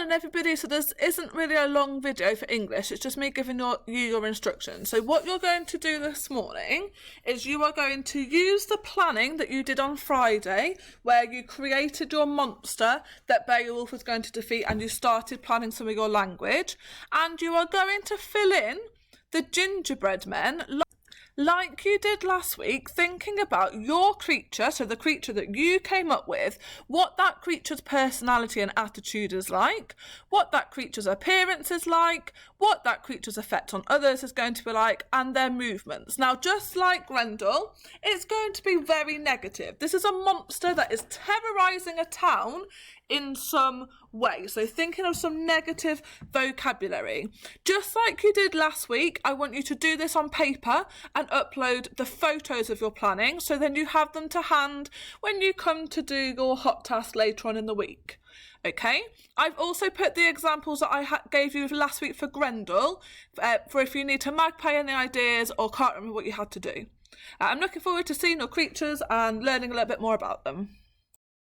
morning, everybody. So this isn't really a long video for English. It's just me giving you your instructions. So what you're going to do this morning is you are going to use the planning that you did on Friday, where you created your monster that Beowulf was going to defeat, and you started planning some of your language. And you are going to fill in the gingerbread men like you did last week, thinking about your creature, so the creature that you came up with, what that creature's personality and attitude is like, what that creature's appearance is like, what that creature's effect on others is going to be like, and their movements. Now, just like Grendel, it's going to be very negative. This is a monster that is terrorising a town in some way. So thinking of some negative vocabulary. Just like you did last week, I want you to do this on paper and upload the photos of your planning, so then you have them to hand when you come to do your hot task later on in the week. Okay, I've also put the examples that I gave you last week for Grendel, for if you need to magpie any ideas or can't remember what you had to do. I'm looking forward to seeing your creatures and learning a little bit more about them.